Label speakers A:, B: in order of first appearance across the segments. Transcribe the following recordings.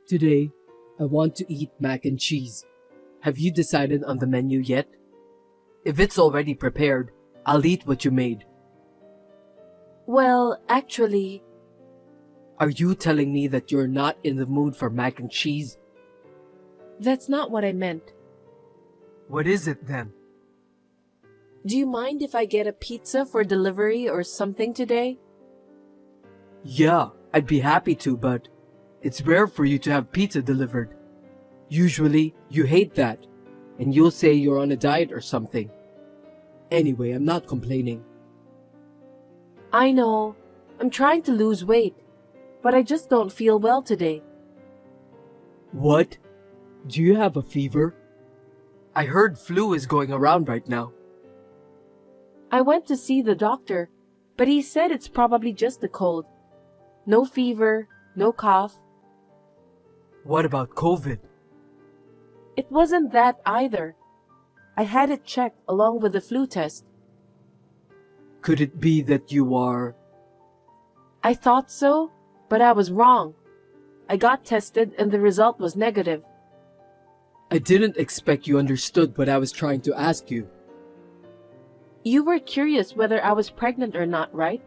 A: Today, I want to eat mac and cheese. Have you decided on the menu yet? If it's already prepared, I'll eat what you made.
B: Well, actually,
A: Are you telling me that you're not in the mood for mac and cheese?
B: that's not what I meant.
A: What is it then?
B: Do you mind if I get a pizza for delivery or something today?
A: Yeah, I'd be happy to, but it's rare for you to have pizza delivered. Usually, you hate that, and you'll say you're on a diet or something. Anyway, I'm not complaining.
B: I know. I'm trying to lose weight, but I just don't feel well today.
A: What? Do you have a fever? I heard flu is going around right now.
B: I went to see the doctor, but he said it's probably just a cold. No fever, no cough.
A: What about COVID?
B: It wasn't that either. I had it checked along with the flu test.
A: Could it be that you are...
B: I thought so, but I was wrong. I got tested and the result was negative.
A: I didn't expect you understood what I was trying to ask you.
B: You were curious whether I was pregnant or not, right?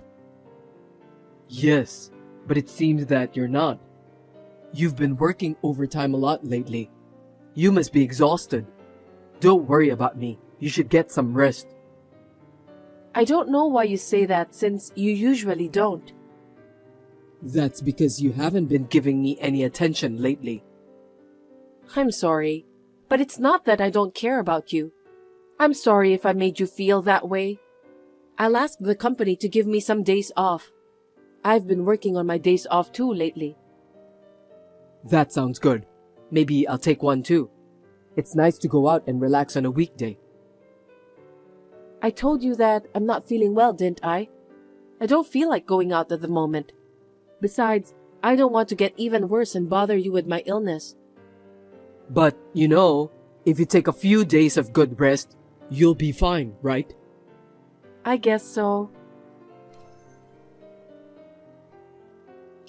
A: Yes, but it seems that you're not. You've been working overtime a lot lately. You must be exhausted. Don't worry about me. You should get some rest.
B: I don't know why you say that since you usually don't.
A: That's because you haven't been giving me any attention lately.
B: I'm sorry, but it's not that I don't care about you. I'm sorry if I made you feel that way. I'll ask the company to give me some days off. I've been working on my days off too lately.
A: That sounds good. Maybe I'll take one too. It's nice to go out and relax on a weekday.
B: I told you that I'm not feeling well, didn't I? I don't feel like going out at the moment. Besides, I don't want to get even worse and bother you with my illness.
A: But, if you take a few days of good rest, you'll be fine, right?
B: I guess so.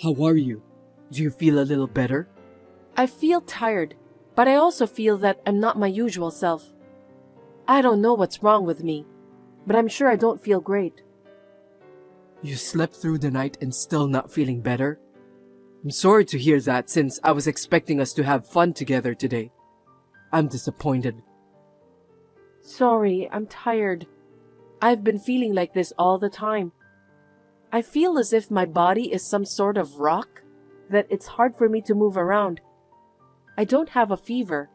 A: How are you? Do you feel a little better?
B: I feel tired, but I also feel that I'm not my usual self. I don't know what's wrong with me, but I'm sure I don't feel great.
A: You slept through the night and still not feeling better? I'm sorry to hear that since I was expecting us to have fun together today. I'm disappointed.
B: Sorry, I'm tired. I've been feeling like this all the time. I feel as if my body is some sort of rock, that it's hard for me to move around. I don't have a fever,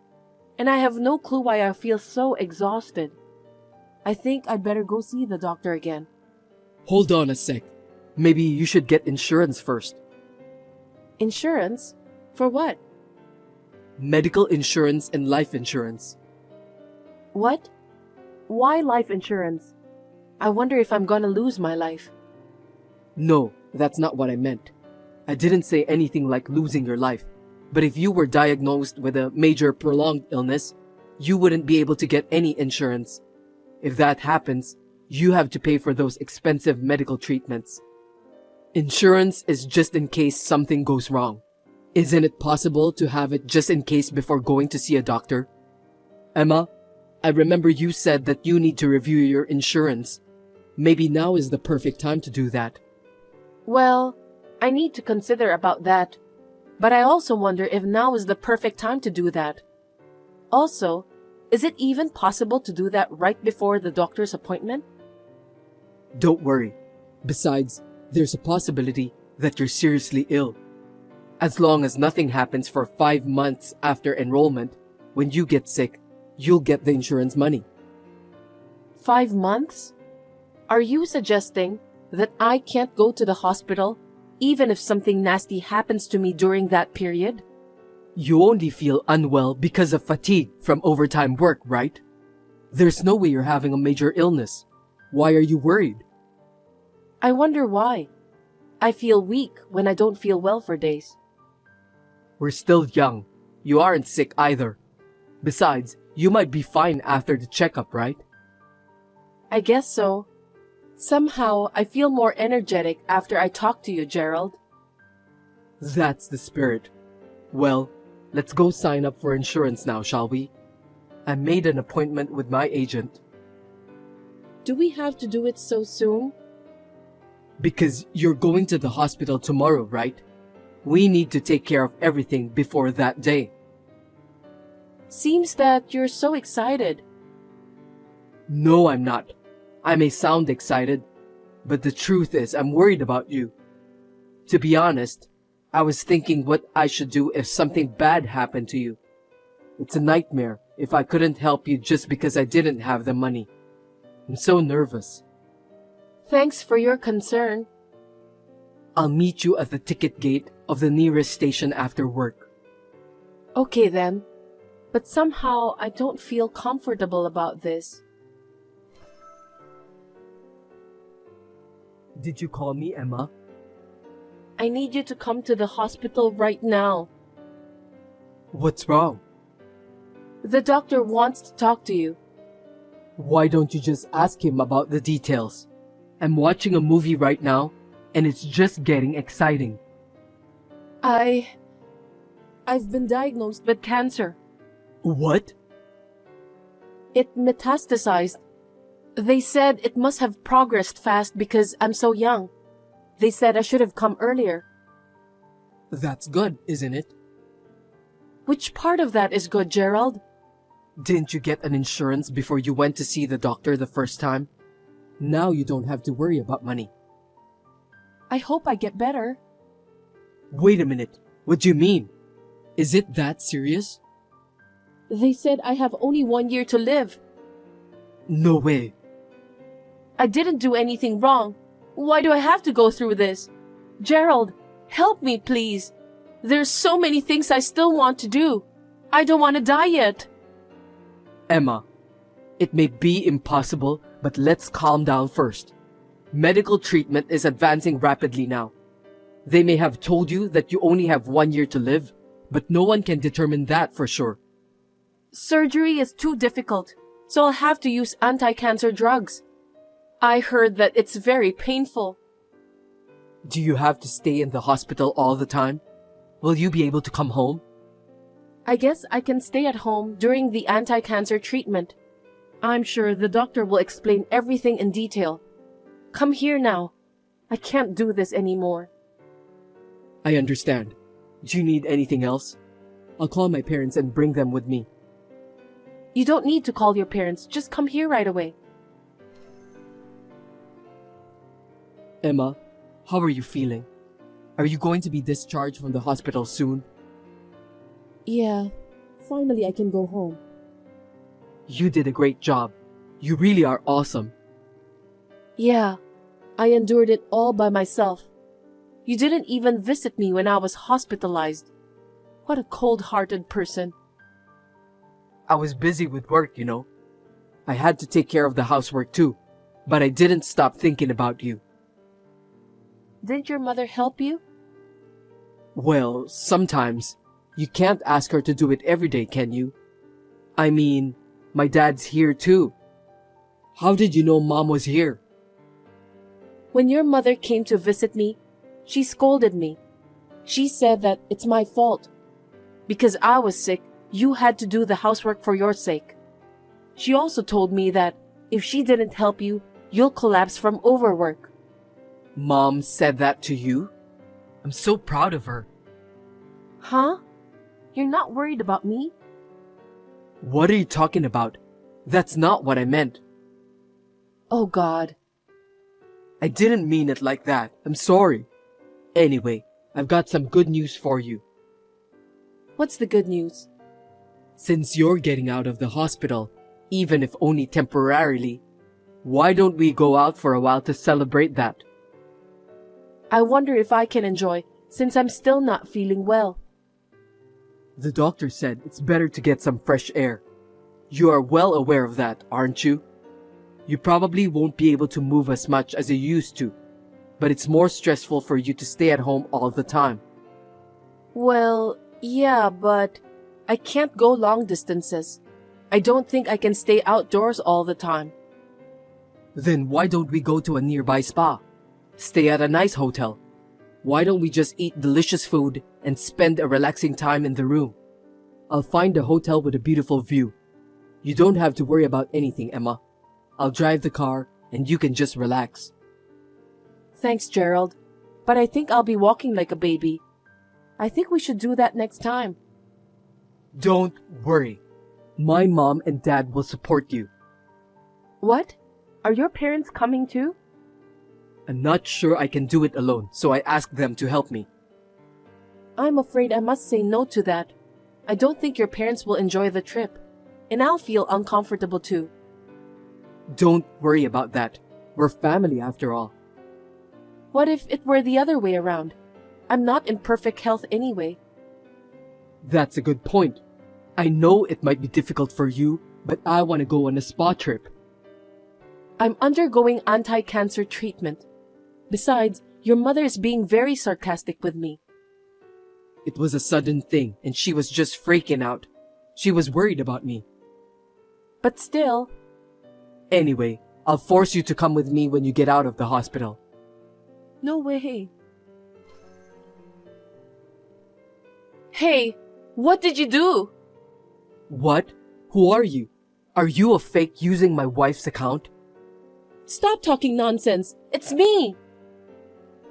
B: and I have no clue why I feel so exhausted. I think I'd better go see the doctor again.
A: Hold on a sec. Maybe you should get insurance first.
B: Insurance? For what?
A: Medical insurance and life insurance.
B: What? Why life insurance? I wonder if I'm gonna lose my life.
A: No, that's not what I meant. I didn't say anything like losing your life. But if you were diagnosed with a major prolonged illness, you wouldn't be able to get any insurance. If that happens, you have to pay for those expensive medical treatments. Insurance is just in case something goes wrong. Isn't it possible to have it just in case before going to see a doctor? Emma, I remember you said that you need to review your insurance. Maybe now is the perfect time to do that.
B: Well, I need to consider about that. But I also wonder if now is the perfect time to do that. Also, is it even possible to do that right before the doctor's appointment?
A: Don't worry. Besides, there's a possibility that you're seriously ill. As long as nothing happens for 5 months after enrollment, when you get sick, you'll get the insurance money.
B: 5 months? Are you suggesting that I can't go to the hospital even if something nasty happens to me during that period?
A: You only feel unwell because of fatigue from overtime work, right? There's no way you're having a major illness. Why are you worried?
B: I wonder why. I feel weak when I don't feel well for days.
A: We're still young. You aren't sick either. Besides, you might be fine after the checkup, right?
B: I guess so. Somehow, I feel more energetic after I talk to you, Gerald.
A: That's the spirit. Well, let's go sign up for insurance now, shall we? I made an appointment with my agent.
B: Do we have to do it so soon?
A: Because you're going to the hospital tomorrow, right? We need to take care of everything before that day.
B: Seems that you're so excited.
A: No, I'm not. I may sound excited, but the truth is I'm worried about you. To be honest, I was thinking what I should do if something bad happened to you. It's a nightmare if I couldn't help you just because I didn't have the money. I'm so nervous.
B: Thanks for your concern.
A: I'll meet you at the ticket gate of the nearest station after work.
B: Okay then. But somehow I don't feel comfortable about this.
A: Did you call me, Emma?
B: I need you to come to the hospital right now.
A: What's wrong?
B: The doctor wants to talk to you.
A: Why don't you just ask him about the details? I'm watching a movie right now, and it's just getting exciting.
B: I've been diagnosed with cancer.
A: What?
B: It metastasized. They said it must have progressed fast because I'm so young. They said I should have come earlier.
A: That's good, isn't it?
B: Which part of that is good, Gerald?
A: Didn't you get an insurance before you went to see the doctor the first time? Now you don't have to worry about money.
B: I hope I get better.
A: Wait a minute. What do you mean? Is it that serious?
B: They said I have only 1 year to live.
A: No way.
B: I didn't do anything wrong. Why do I have to go through this? Gerald, help me, please. There's so many things I still want to do. I don't want to die yet.
A: Emma, it may be impossible, but let's calm down first. Medical treatment is advancing rapidly now. They may have told you that you only have 1 year to live, but no one can determine that for sure.
B: Surgery is too difficult, so I'll have to use anti-cancer drugs. I heard that it's very painful.
A: Do you have to stay in the hospital all the time? Will you be able to come home?
B: I guess I can stay at home during the anti-cancer treatment. I'm sure the doctor will explain everything in detail. Come here now. I can't do this anymore.
A: I understand. Do you need anything else? I'll call my parents and bring them with me.
B: You don't need to call your parents. Just come here right away.
A: Emma, how are you feeling? Are you going to be discharged from the hospital soon?
B: Yeah, finally I can go home.
A: You did a great job. You really are awesome.
B: Yeah, I endured it all by myself. You didn't even visit me when I was hospitalized. What a cold-hearted person.
A: I was busy with work, you know. I had to take care of the housework too, but I didn't stop thinking about you.
B: Didn't your mother help you?
A: Well, sometimes. You can't ask her to do it every day, can you? I mean, my dad's here too. How did you know Mom was here?
B: When your mother came to visit me, she scolded me. She said that it's my fault. Because I was sick, you had to do the housework for your sake. She also told me that if she didn't help you, you'll collapse from overwork.
A: Mom said that to you? I'm so proud of her.
B: Huh? You're not worried about me?
A: What are you talking about? That's not what I meant.
B: Oh God.
A: I didn't mean it like that. I'm sorry. Anyway, I've got some good news for you.
B: What's the good news?
A: Since you're getting out of the hospital, even if only temporarily, why don't we go out for a while to celebrate that?
B: I wonder if I can enjoy, since I'm still not feeling well.
A: The doctor said it's better to get some fresh air. You are well aware of that, aren't you? You probably won't be able to move as much as you used to, but it's more stressful for you to stay at home all the time.
B: Well, yeah, but I can't go long distances. I don't think I can stay outdoors all the time.
A: Then why don't we go to a nearby spa? Stay at a nice hotel. Why don't we just eat delicious food and spend a relaxing time in the room? I'll find a hotel with a beautiful view. You don't have to worry about anything, Emma. I'll drive the car and you can just relax.
B: Thanks, Gerald. But I think I'll be walking like a baby. I think we should do that next time.
A: Don't worry. My mom and dad will support you.
B: What? Are your parents coming too?
A: I'm not sure I can do it alone, so I asked them to help me.
B: I'm afraid I must say no to that. I don't think your parents will enjoy the trip, and I'll feel uncomfortable too.
A: Don't worry about that. We're family after all.
B: What if it were the other way around? I'm not in perfect health anyway.
A: That's a good point. I know it might be difficult for you, but I want to go on a spa trip.
B: I'm undergoing anti-cancer treatment. Besides, your mother is being very sarcastic with me.
A: It was a sudden thing, and she was just freaking out. She was worried about me.
B: But still...
A: Anyway, I'll force you to come with me when you get out of the hospital.
B: No way. Hey, what did you do?
A: What? Who are you? Are you a fake using my wife's account?
B: Stop talking nonsense. It's me.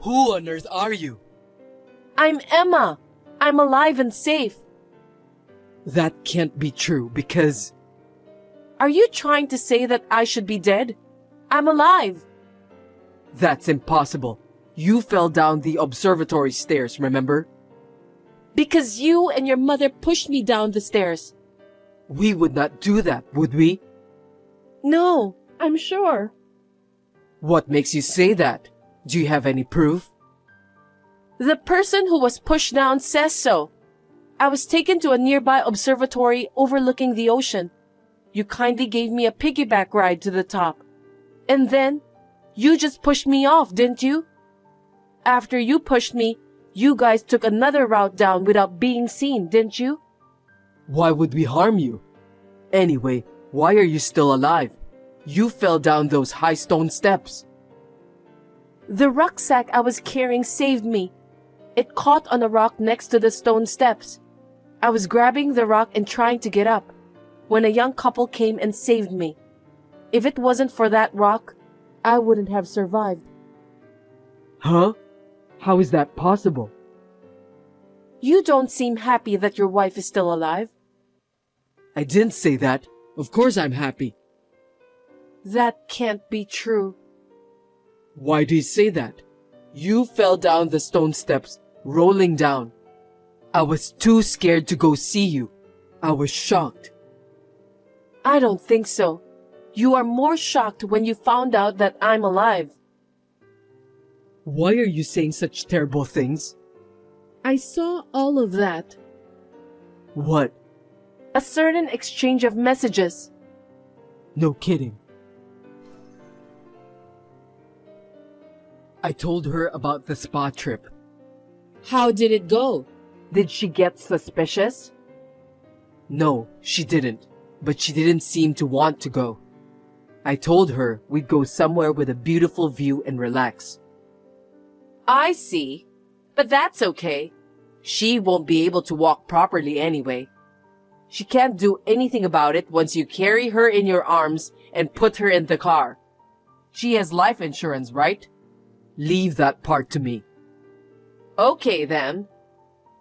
A: Who on earth are you?
B: I'm Emma. I'm alive and safe.
A: That can't be true because...
B: Are you trying to say that I should be dead? I'm alive.
A: That's impossible. You fell down the observatory stairs, remember?
B: Because you and your mother pushed me down the stairs.
A: We would not do that, would we?
B: No, I'm sure.
A: What makes you say that? Do you have any proof?
B: The person who was pushed down says so. I was taken to a nearby observatory overlooking the ocean. You kindly gave me a piggyback ride to the top. And then, you just pushed me off, didn't you? After you pushed me, you guys took another route down without being seen, didn't you?
A: Why would we harm you? Anyway, why are you still alive? You fell down those high stone steps.
B: The rucksack I was carrying saved me. It caught on a rock next to the stone steps. I was grabbing the rock and trying to get up when a young couple came and saved me. If it wasn't for that rock, I wouldn't have survived.
A: Huh? How is that possible?
B: You don't seem happy that your wife is still alive.
A: I didn't say that. Of course I'm happy.
B: That can't be true.
A: Why do you say that? You fell down the stone steps, rolling down. I was too scared to go see you. I was shocked.
B: I don't think so. You are more shocked when you found out that I'm alive.
A: Why are you saying such terrible things?
B: I saw all of that.
A: What?
B: A certain exchange of messages.
A: No kidding. I told her about the spa trip.
B: How did it go? Did she get suspicious?
A: No, she didn't. But she didn't seem to want to go. I told her we'd go somewhere with a beautiful view and relax.
B: I see. But that's okay. She won't be able to walk properly anyway. She can't do anything about it once you carry her in your arms and put her in the car. She has life insurance, right?
A: Leave that part to me.
B: Okay then.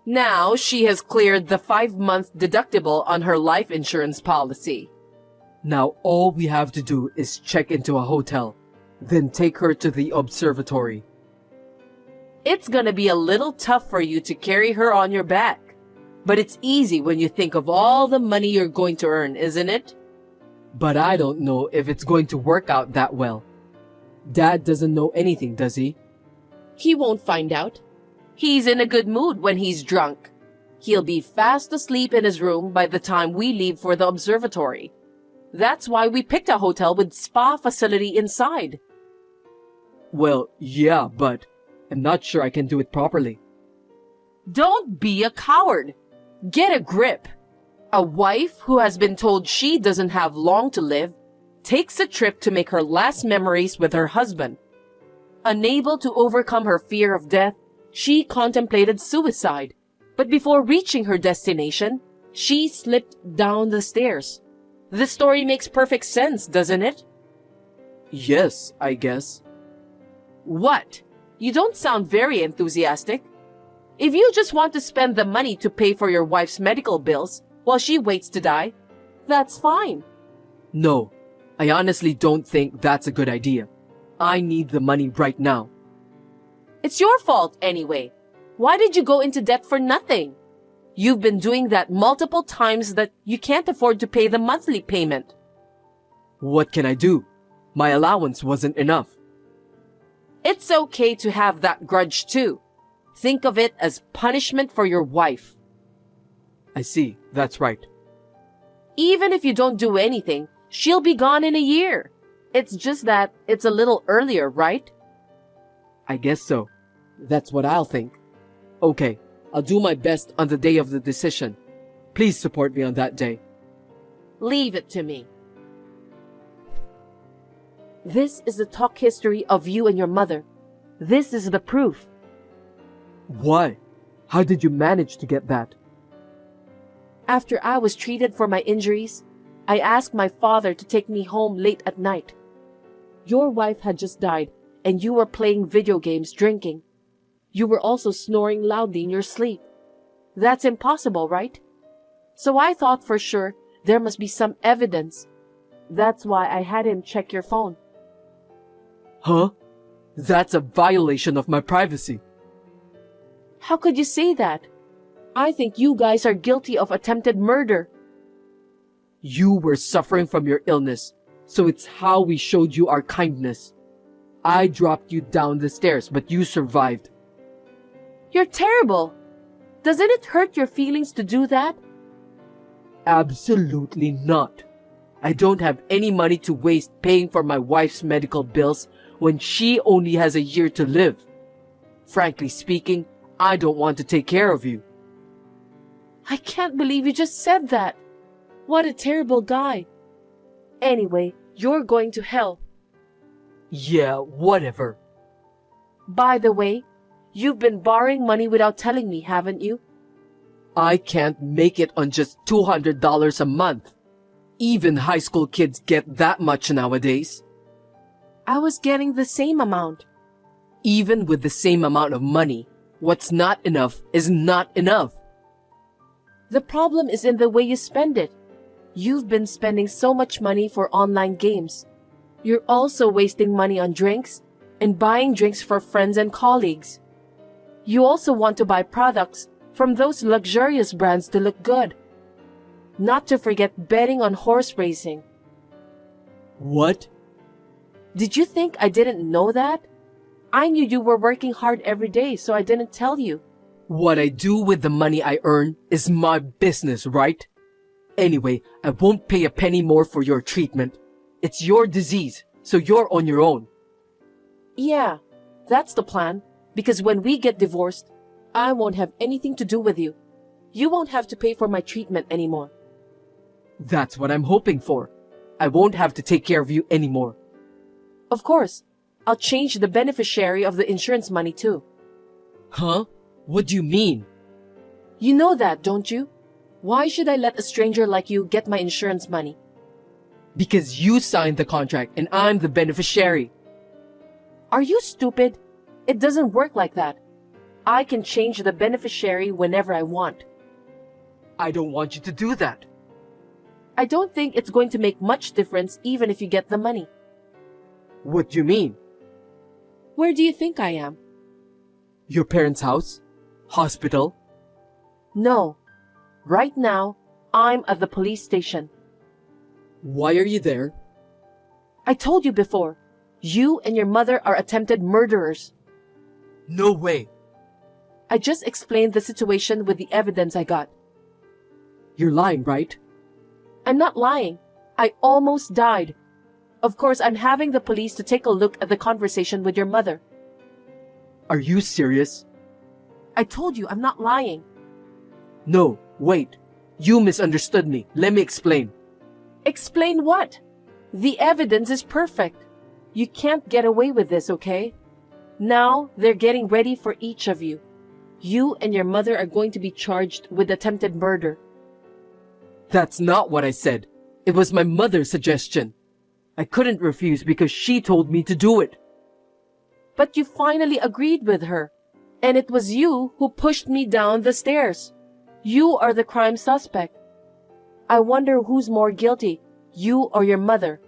B: Now she has cleared the 5-month deductible on her life insurance policy.
A: Now all we have to do is check into a hotel, then take her to the observatory.
B: It's gonna be a little tough for you to carry her on your back. But it's easy when you think of all the money you're going to earn, isn't it?
A: But I don't know if it's going to work out that well. Dad doesn't know anything, does he?
B: He won't find out. He's in a good mood when he's drunk. He'll be fast asleep in his room by the time we leave for the observatory. That's why we picked a hotel with spa facility inside.
A: Well, yeah, but I'm not sure I can do it properly.
B: Don't be a coward. Get a grip. A wife who has been told she doesn't have long to live takes a trip to make her last memories with her husband. Unable to overcome her fear of death, She contemplated suicide, but before reaching her destination, she slipped down the stairs. This story makes perfect sense, doesn't it?
A: Yes, I guess.
B: What? You don't sound very enthusiastic. If you just want to spend the money to pay for your wife's medical bills while she waits to die, that's fine.
A: No, I honestly don't think that's a good idea. I need the money right now.
B: It's your fault anyway. Why did you go into debt for nothing? You've been doing that multiple times that you can't afford to pay the monthly payment.
A: What can I do? My allowance wasn't enough.
B: It's okay to have that grudge too. Think of it as punishment for your wife.
A: I see, that's right.
B: Even if you don't do anything, she'll be gone in a year. It's just that it's a little earlier, right?
A: I guess so. That's what I'll think. Okay, I'll do my best on the day of the decision. Please support me on that day.
B: Leave it to me. This is the talk history of you and your mother. This is the proof.
A: Why? How did you manage to get that?
B: After I was treated for my injuries, I asked my father to take me home late at night. Your wife had just died, and you were playing video games, drinking. You were also snoring loudly in your sleep. That's impossible, right? So I thought for sure there must be some evidence. That's why I had him check your phone.
A: Huh? That's a violation of my privacy.
B: How could you say that? I think you guys are guilty of attempted murder.
A: You were suffering from your illness, so it's how we showed you our kindness. I dropped you down the stairs, but you survived.
B: You're terrible. Doesn't it hurt your feelings to do that?
A: Absolutely not. I don't have any money to waste paying for my wife's medical bills when she only has a year to live. Frankly speaking, I don't want to take care of you.
B: I can't believe you just said that. What a terrible guy. Anyway, you're going to hell.
A: Yeah, whatever.
B: By the way, you've been borrowing money without telling me, haven't you?
A: I can't make it on just $200 a month. Even high school kids get that much nowadays.
B: I was getting the same amount.
A: Even with the same amount of money, what's not enough is not enough.
B: The problem is in the way you spend it. You've been spending so much money for online games. You're also wasting money on drinks and buying drinks for friends and colleagues. You also want to buy products from those luxurious brands to look good. Not to forget betting on horse racing.
A: What?
B: Did you think I didn't know that? I knew you were working hard every day, so I didn't tell you.
A: What I do with the money I earn is my business, right? Anyway, I won't pay a penny more for your treatment. It's your disease, so you're on your own.
B: Yeah, that's the plan. Because when we get divorced, I won't have anything to do with you. You won't have to pay for my treatment anymore.
A: That's what I'm hoping for. I won't have to take care of you anymore.
B: Of course, I'll change the beneficiary of the insurance money too.
A: Huh? What do you mean?
B: You know that, don't you? Why should I let a stranger like you get my insurance money?
A: Because you signed the contract and I'm the beneficiary.
B: Are you stupid? It doesn't work like that. I can change the beneficiary whenever I want.
A: I don't want you to do that.
B: I don't think it's going to make much difference even if you get the money.
A: What do you mean?
B: Where do you think I am?
A: Your parents' house? Hospital?
B: No. Right now, I'm at the police station.
A: Why are you there?
B: I told you before, you and your mother are attempted murderers.
A: No way.
B: I just explained the situation with the evidence I got.
A: You're lying, right?
B: I'm not lying. I almost died. Of course, I'm having the police to take a look at the conversation with your mother.
A: Are you serious?
B: I told you I'm not lying.
A: No, wait. You misunderstood me. Let me explain.
B: Explain what? The evidence is perfect. You can't get away with this, okay? Now they're getting ready for each of you. You and your mother are going to be charged with attempted murder.
A: That's not what I said. It was my mother's suggestion. I couldn't refuse because she told me to do it.
B: But you finally agreed with her. And it was you who pushed me down the stairs. You are the crime suspect. I wonder who's more guilty, you or your mother.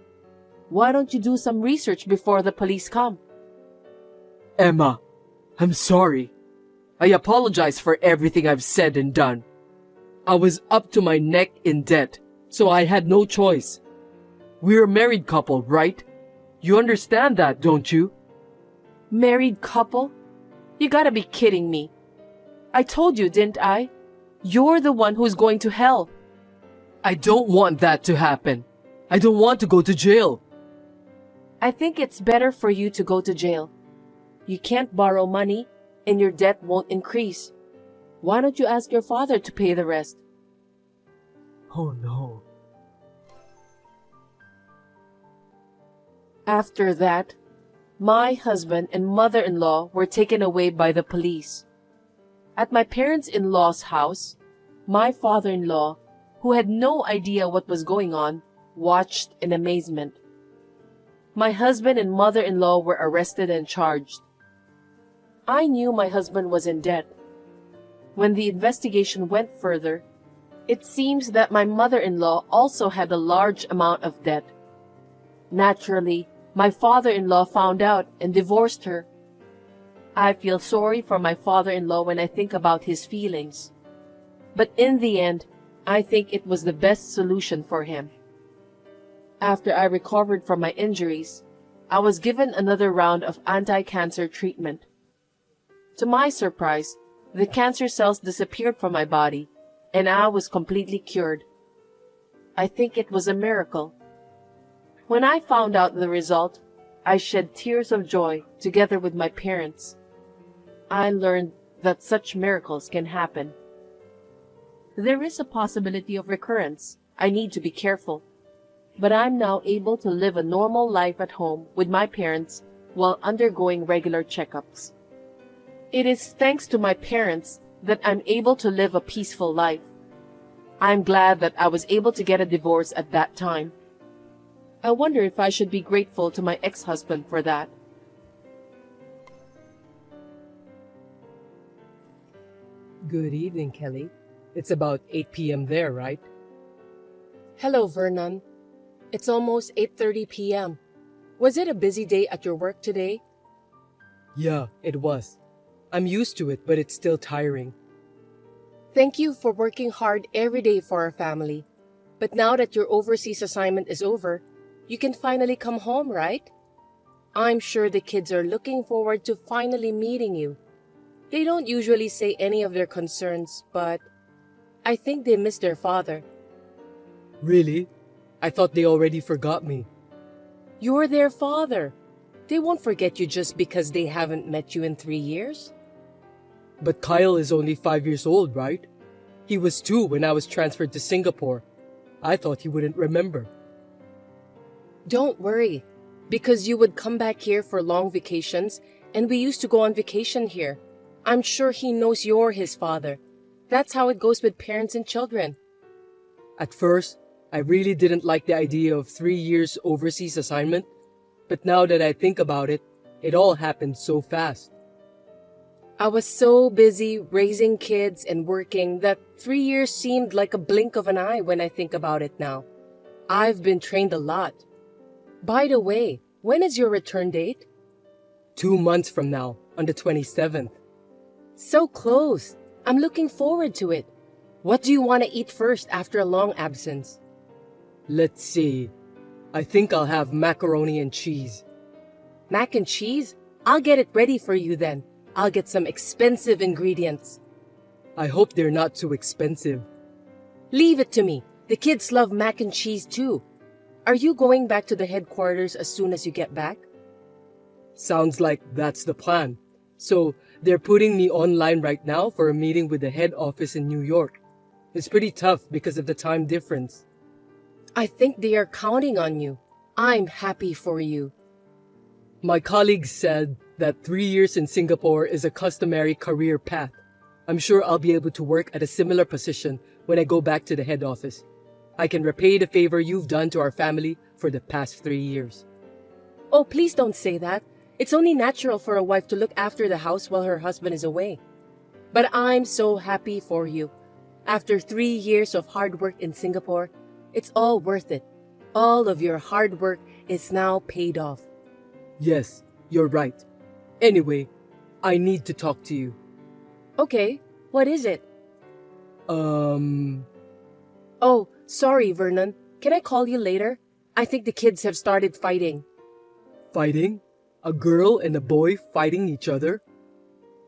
B: Why don't you do some research before the police come?
A: Emma, I'm sorry. I apologize for everything I've said and done. I was up to my neck in debt, so I had no choice. We're a married couple, right? You understand that, don't you?
B: Married couple? You gotta be kidding me. I told you, didn't I? You're the one who's going to hell.
A: I don't want that to happen. I don't want to go to jail.
B: I think it's better for you to go to jail. You can't borrow money, and your debt won't increase. Why don't you ask your father to pay the rest?
A: Oh no.
B: After that, my husband and mother-in-law were taken away by the police. At my parents-in-law's house, my father-in-law, who had no idea what was going on, watched in amazement. My husband and mother-in-law were arrested and charged. I knew my husband was in debt. When the investigation went further, it seems that my mother-in-law also had a large amount of debt. Naturally, my father-in-law found out and divorced her. I feel sorry for my father-in-law when I think about his feelings. But in the end, I think it was the best solution for him. After I recovered from my injuries, I was given another round of anti-cancer treatment. To my surprise, the cancer cells disappeared from my body, and I was completely cured. I think it was a miracle. When I found out the result, I shed tears of joy together with my parents. I learned that such miracles can happen. There is a possibility of recurrence. I need to be careful. But I'm now able to live a normal life at home with my parents while undergoing regular checkups. It is thanks to my parents that I'm able to live a peaceful life. I'm glad that I was able to get a divorce at that time. I wonder if I should be grateful to my ex-husband for that.
A: Good evening, Kelly. It's about 8 p.m. there, right?
B: Hello, Vernon. It's almost 8:30 p.m. Was it a busy day at your work today?
A: Yeah, it was. I'm used to it, but it's still tiring.
B: Thank you for working hard every day for our family. But now that your overseas assignment is over, you can finally come home, right? I'm sure the kids are looking forward to finally meeting you. They don't usually say any of their concerns, but I think they miss their father.
A: Really? I thought they already forgot me.
B: You're their father. They won't forget you just because they haven't met you in 3 years.
A: But Kyle is only 5 years old, right? He was 2 when I was transferred to Singapore. I thought he wouldn't remember.
B: Don't worry, because you would come back here for long vacations, and we used to go on vacation here. I'm sure he knows you're his father. That's how it goes with parents and children.
A: At first, I really didn't like the idea of 3 years overseas assignment, but now that I think about it, it all happened so fast.
B: I was so busy raising kids and working that 3 years seemed like a blink of an eye when I think about it now. I've been trained a lot. By the way, when is your return date?
A: 2 months from now, on the 27th.
B: So close. I'm looking forward to it. What do you want to eat first after a long absence?
A: Let's see. I think I'll have macaroni and cheese.
B: Mac and cheese? I'll get it ready for you then. I'll get some expensive ingredients.
A: I hope they're not too expensive.
B: Leave it to me. The kids love mac and cheese too. Are you going back to the headquarters as soon as you get back?
A: Sounds like that's the plan. So, they're putting me online right now for a meeting with the head office in New York. It's pretty tough because of the time difference.
B: I think they are counting on you. I'm happy for you.
A: My colleagues said that 3 years in Singapore is a customary career path. I'm sure I'll be able to work at a similar position when I go back to the head office. I can repay the favor you've done to our family for the past 3 years.
B: Oh, please don't say that. It's only natural for a wife to look after the house while her husband is away. But I'm so happy for you. After 3 years of hard work in Singapore, it's all worth it. All of your hard work is now paid off.
A: Yes, you're right. Anyway, I need to talk to you.
B: Okay, what is it?
A: Um...
B: Oh, sorry, Vernon. Can I call you later? I think the kids have started fighting.
A: Fighting? A girl and a boy fighting each other?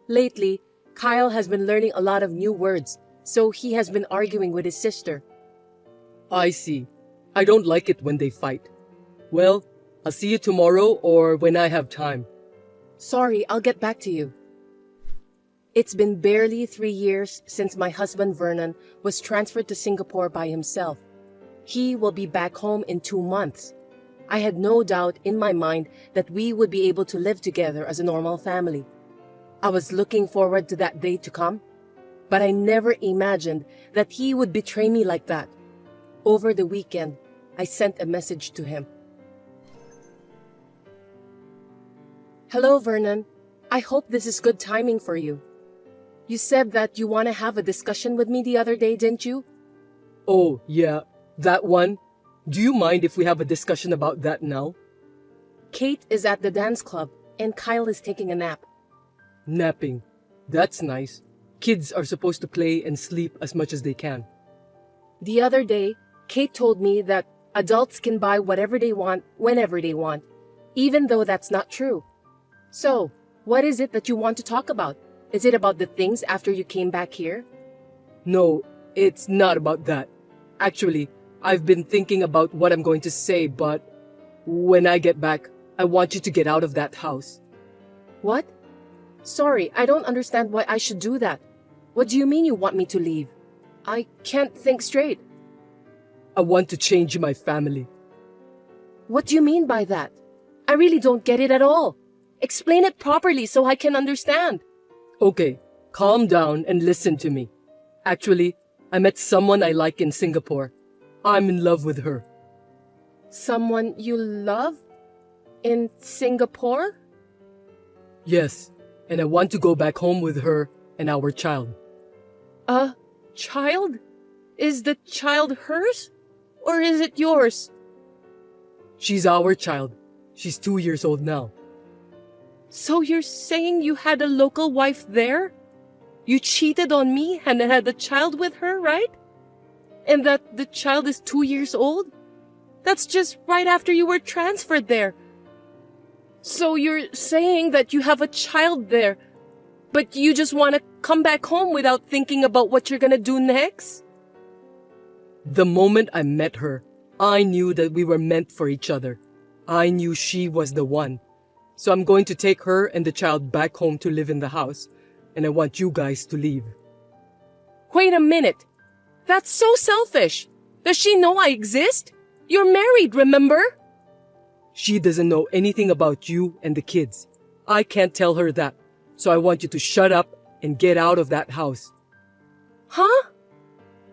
B: Lately, Kyle has been learning a lot of new words, so he has been arguing with his sister.
A: I see. I don't like it when they fight. Well, I'll see you tomorrow or when I have time.
B: Sorry, I'll get back to you. It's been barely 3 years since my husband Vernon was transferred to Singapore by himself. He will be back home in 2 months. I had no doubt in my mind that we would be able to live together as a normal family. I was looking forward to that day to come, but I never imagined that he would betray me like that. Over the weekend, I sent a message to him. Hello, Vernon. I hope this is good timing for you. You said that you want to have a discussion with me the other day, didn't you?
A: Oh, yeah, that one. Do you mind if we have a discussion about that now?
B: Kate is at the dance club, and Kyle is taking a nap.
A: Napping. That's nice. Kids are supposed to play and sleep as much as they can.
B: The other day, Kate told me that adults can buy whatever they want, whenever they want, even though that's not true. So, what is it that you want to talk about? Is it about the things after you came back here?
A: No, it's not about that. Actually, I've been thinking about what I'm going to say, but when I get back, I want you to get out of that house.
B: What? Sorry, I don't understand why I should do that. What do you mean you want me to leave? I can't think straight.
A: I want to change my family.
B: What do you mean by that? I really don't get it at all. Explain it properly so I can understand.
A: Okay, calm down and listen to me. Actually, I met someone I like in Singapore. I'm in love with her.
B: Someone you love? In Singapore?
A: Yes, and I want to go back home with her and our child.
B: A child? Is the child hers? Or is it yours?
A: She's our child. She's 2 years old now.
B: So you're saying you had a local wife there? You cheated on me and had a child with her, right? And that the child is 2 years old? That's just right after you were transferred there. So you're saying that you have a child there, but you just want to come back home without thinking about what you're gonna do next?
A: The moment I met her, I knew that we were meant for each other. I knew she was the one. So I'm going to take her and the child back home to live in the house, and I want you guys to leave.
B: Wait a minute. That's so selfish. Does she know I exist? You're married, remember?
A: She doesn't know anything about you and the kids. I can't tell her that, so I want you to shut up and get out of that house.
B: Huh?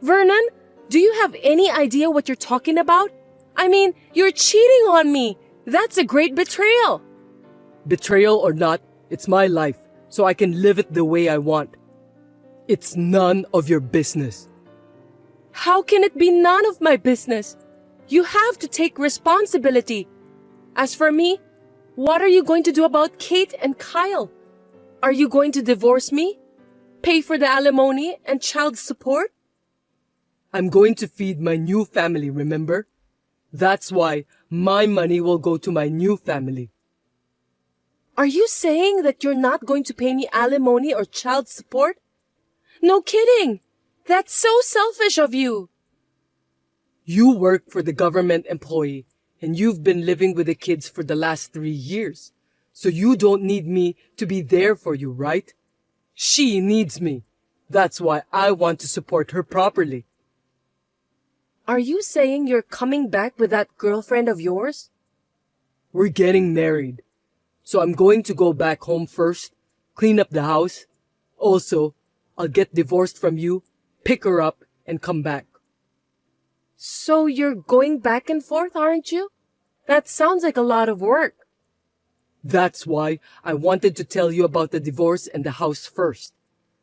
B: Vernon, do you have any idea what you're talking about? I mean, you're cheating on me. That's a great betrayal.
A: Betrayal or not, it's my life, so I can live it the way I want. It's none of your business.
B: How can it be none of my business? You have to take responsibility. As for me, what are you going to do about Kate and Kyle? Are you going to divorce me? Pay for the alimony and child support?
A: I'm going to feed my new family, remember? That's why my money will go to my new family.
B: Are you saying that you're not going to pay me alimony or child support? No kidding! That's so selfish of you!
A: You work for the government employee, and you've been living with the kids for the last 3 years. So you don't need me to be there for you, right? She needs me. That's why I want to support her properly.
B: Are you saying you're coming back with that girlfriend of yours?
A: We're getting married. So I'm going to go back home first, clean up the house. Also, I'll get divorced from you, pick her up, and come back.
B: So you're going back and forth, aren't you? That sounds like a lot of work.
A: That's why I wanted to tell you about the divorce and the house first.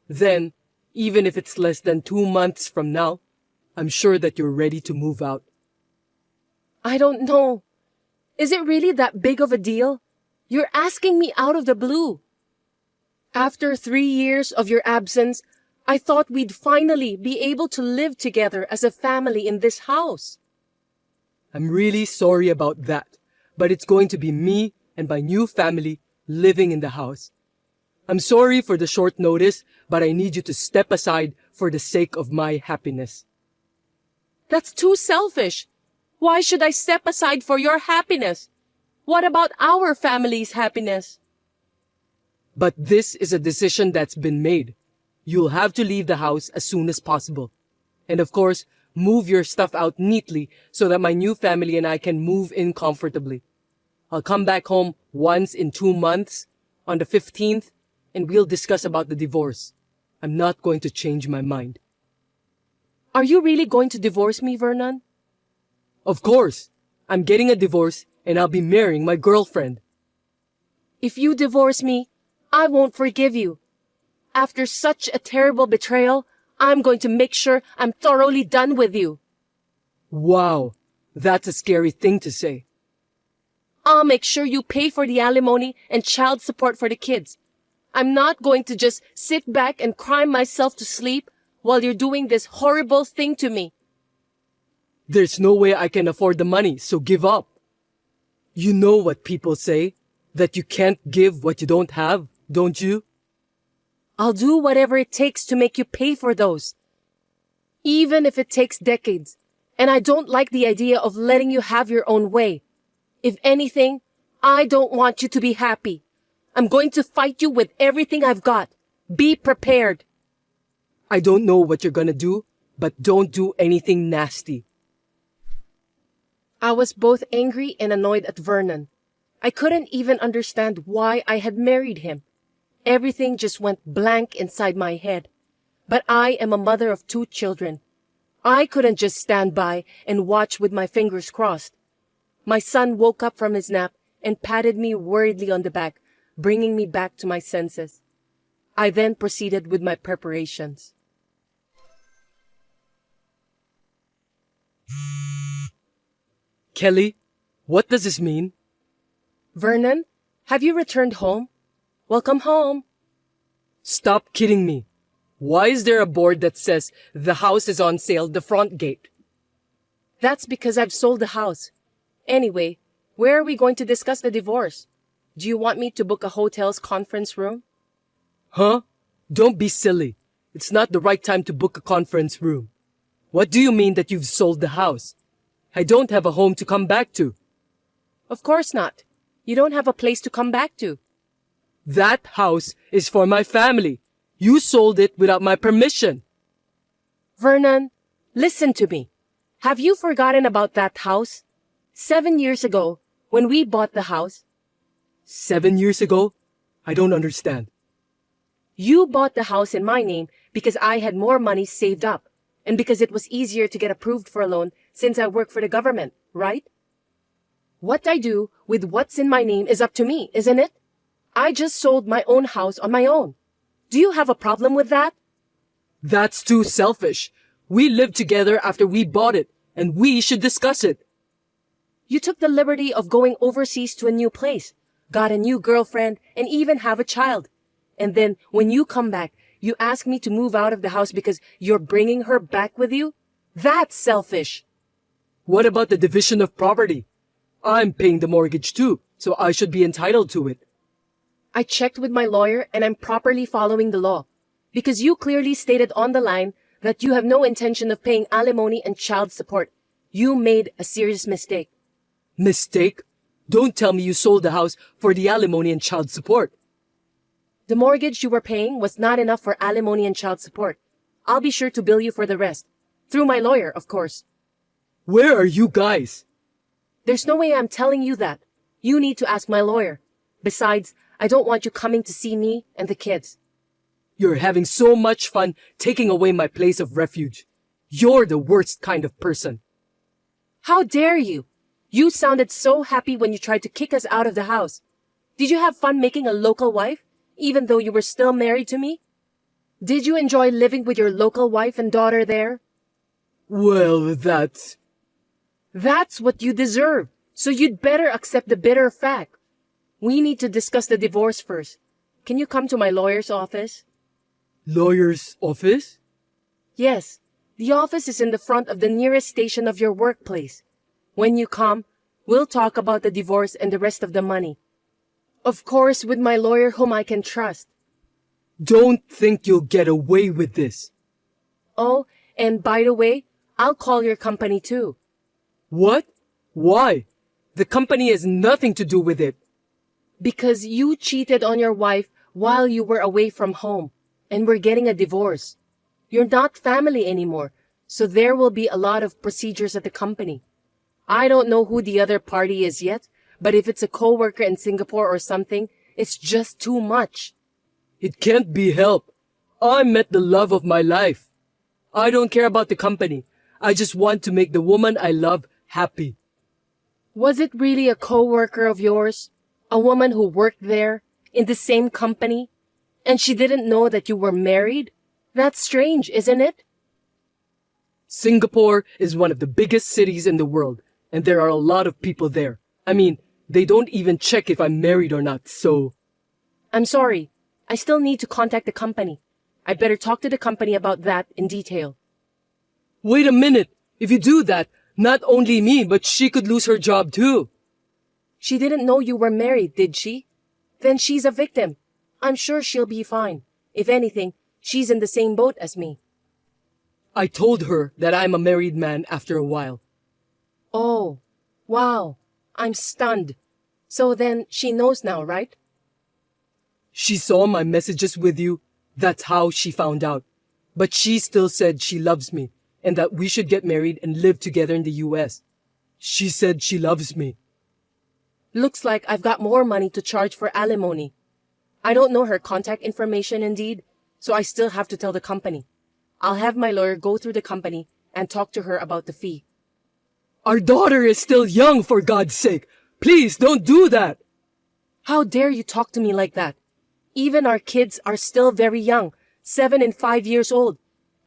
A: Then, even if it's less than 2 months from now, I'm sure that you're ready to move out.
B: I don't know. Is it really that big of a deal? You're asking me out of the blue. After 3 years of your absence, I thought we'd finally be able to live together as a family in this house.
A: I'm really sorry about that, but it's going to be me and my new family living in the house. I'm sorry for the short notice, but I need you to step aside for the sake of my happiness.
B: That's too selfish. Why should I step aside for your happiness? What about our family's happiness?
A: But this is a decision that's been made. You'll have to leave the house as soon as possible. And of course, move your stuff out neatly so that my new family and I can move in comfortably. I'll come back home once in 2 months, on the 15th, and we'll discuss about the divorce. I'm not going to change my mind.
B: Are you really going to divorce me, Vernon?
A: Of course. I'm getting a divorce and I'll be marrying my girlfriend.
B: If you divorce me, I won't forgive you. After such a terrible betrayal, I'm going to make sure I'm thoroughly done with you.
A: Wow, that's a scary thing to say.
B: I'll make sure you pay for the alimony and child support for the kids. I'm not going to just sit back and cry myself to sleep while you're doing this horrible thing to me.
A: There's no way I can afford the money, so give up. You know what people say, that you can't give what you don't have, don't you?
B: I'll do whatever it takes to make you pay for those. Even if it takes decades. And I don't like the idea of letting you have your own way. If anything, I don't want you to be happy. I'm going to fight you with everything I've got. Be prepared.
A: I don't know what you're gonna do, but don't do anything nasty.
B: I was both angry and annoyed at Vernon. I couldn't even understand why I had married him. Everything just went blank inside my head. But I am a mother of 2 children. I couldn't just stand by and watch with my fingers crossed. My son woke up from his nap and patted me worriedly on the back, bringing me back to my senses. I then proceeded with my preparations.
A: Kelly, what does this mean?
B: Vernon, have you returned home? Welcome home.
A: Stop kidding me. Why is there a board that says the house is on sale at the front gate?
B: That's because I've sold the house. Anyway, where are we going to discuss the divorce? Do you want me to book a hotel's conference room?
A: Huh? Don't be silly. It's not the right time to book a conference room. What do you mean that you've sold the house? I don't have a home to come back to.
B: Of course not. You don't have a place to come back to.
A: That house is for my family. You sold it without my permission.
B: Vernon, listen to me. Have you forgotten about that house? 7 years ago, when we bought the house.
A: 7 years ago? I don't understand.
B: You bought the house in my name because I had more money saved up, and because it was easier to get approved for a loan since I work for the government, right? What I do with what's in my name is up to me, isn't it? I just sold my own house on my own. Do you have a problem with that?
A: That's too selfish. We lived together after we bought it, and we should discuss it.
B: You took the liberty of going overseas to a new place, got a new girlfriend, and even have a child. And then, when you come back, you ask me to move out of the house because you're bringing her back with you? That's selfish.
A: What about the division of property? I'm paying the mortgage too, so I should be entitled to it.
B: I checked with my lawyer and I'm properly following the law. Because you clearly stated on the line that you have no intention of paying alimony and child support. You made a serious mistake.
A: Mistake? Don't tell me you sold the house for the alimony and child support.
B: The mortgage you were paying was not enough for alimony and child support. I'll be sure to bill you for the rest. Through my lawyer, of course.
A: Where are you guys?
B: There's no way I'm telling you that. You need to ask my lawyer. Besides, I don't want you coming to see me and the kids.
A: You're having so much fun taking away my place of refuge. You're the worst kind of person.
B: How dare you? You sounded so happy when you tried to kick us out of the house. Did you have fun making a local wife, even though you were still married to me? Did you enjoy living with your local wife and daughter there?
A: Well, that's
B: what you deserve, so you'd better accept the bitter fact. We need to discuss the divorce first. Can you come to my lawyer's office?
A: Lawyer's office?
B: Yes, the office is in the front of the nearest station of your workplace. When you come, we'll talk about the divorce and the rest of the money. Of course, with my lawyer whom I can trust.
A: Don't think you'll get away with this.
B: Oh, and by the way, I'll call your company too.
A: What? Why? The company has nothing to do with it.
B: Because you cheated on your wife while you were away from home, and we're getting a divorce. You're not family anymore, so there will be a lot of procedures at the company. I don't know who the other party is yet, but if it's a coworker in Singapore or something, it's just too much.
A: It can't be helped. I met the love of my life. I don't care about the company. I just want to make the woman I love happy.
B: Was it really a coworker of yours? A woman who worked there, in the same company? And she didn't know that you were married? That's strange, isn't it?
A: Singapore is one of the biggest cities in the world, and there are a lot of people there. I mean, they don't even check if I'm married or not, so...
B: I'm sorry. I still need to contact the company. I'd better talk to the company about that in detail.
A: Wait a minute. If you do that, not only me, but she could lose her job too.
B: She didn't know you were married, did she? Then she's a victim. I'm sure she'll be fine. If anything, she's in the same boat as me.
A: I told her that I'm a married man after a while.
B: Oh, wow. I'm stunned. So then she knows now, right?
A: She saw my messages with you. That's how she found out. But she still said she loves me and that we should get married and live together in the US. She said she loves me.
B: Looks like I've got more money to charge for alimony. I don't know her contact information indeed, so I still have to tell the company. I'll have my lawyer go through the company and talk to her about the fee.
A: Our daughter is still young, for God's sake. Please don't do that.
B: How dare you talk to me like that? Even our kids are still very young, 7 and 5 years old.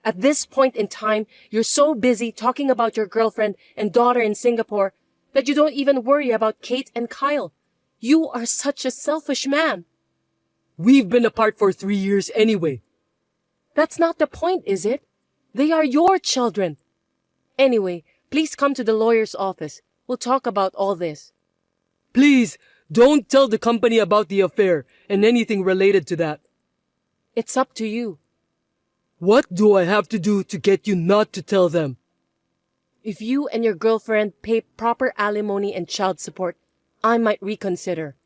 B: At this point in time, you're so busy talking about your girlfriend and daughter in Singapore that you don't even worry about Kate and Kyle. You are such a selfish man.
A: We've been apart for 3 years anyway.
B: That's not the point, is it? They are your children. Anyway, please come to the lawyer's office. We'll talk about all this.
A: Please, don't tell the company about the affair and anything related to that.
B: It's up to you.
A: What do I have to do to get you not to tell them?
B: If you and your girlfriend pay proper alimony and child support, I might reconsider.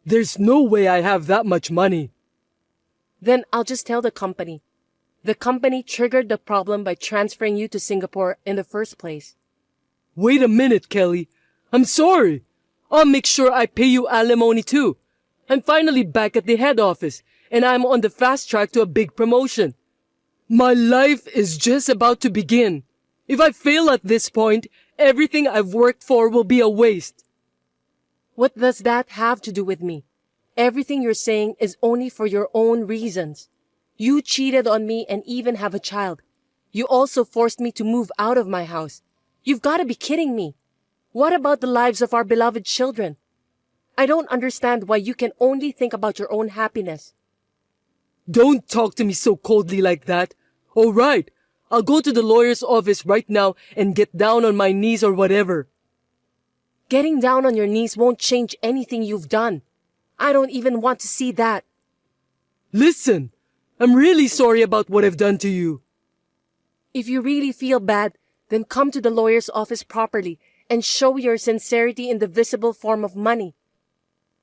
A: There's no way I have that much money.
B: Then I'll just tell the company. The company triggered the problem by transferring you to Singapore in the first place.
A: Wait a minute, Kelly. I'm sorry. I'll make sure I pay you alimony too. I'm finally back at the head office, and I'm on the fast track to a big promotion. My life is just about to begin. If I fail at this point, everything I've worked for will be a waste.
B: What does that have to do with me? Everything you're saying is only for your own reasons. You cheated on me and even have a child. You also forced me to move out of my house. You've got to be kidding me. What about the lives of our beloved children? I don't understand why you can only think about your own happiness.
A: Don't talk to me so coldly like that. All right, I'll go to the lawyer's office right now and get down on my knees or whatever.
B: Getting down on your knees won't change anything you've done. I don't even want to see that.
A: Listen, I'm really sorry about what I've done to you.
B: If you really feel bad, then come to the lawyer's office properly and show your sincerity in the visible form of money.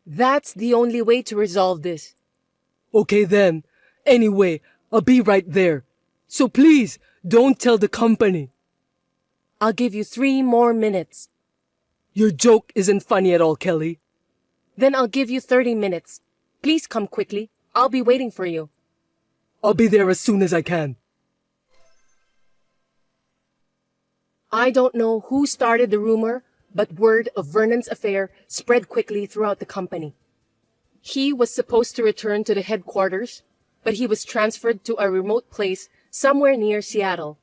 B: That's the only way to resolve this.
A: Okay then. Anyway, I'll be right there. So please, don't tell the company.
B: I'll give you 3 more minutes.
A: Your joke isn't funny at all, Kelly.
B: Then I'll give you 30 minutes. Please come quickly. I'll be waiting for you.
A: I'll be there as soon as I can.
B: I don't know who started the rumor, but word of Vernon's affair spread quickly throughout the company. He was supposed to return to the headquarters, but he was transferred to a remote place somewhere near Seattle.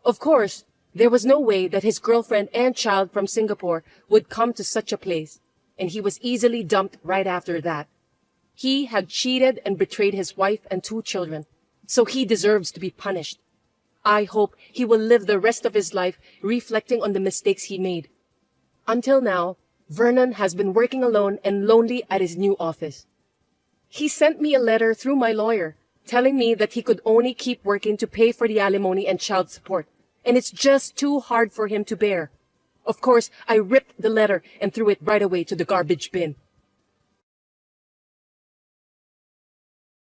B: Of course, there was no way that his girlfriend and child from Singapore would come to such a place, and he was easily dumped right after that. He had cheated and betrayed his wife and 2 children, so he deserves to be punished. I hope he will live the rest of his life reflecting on the mistakes he made. Until now, Vernon has been working alone and lonely at his new office. He sent me a letter through my lawyer, telling me that he could only keep working to pay for the alimony and child support, and it's just too hard for him to bear. Of course, I ripped the letter and threw it right away to the garbage bin.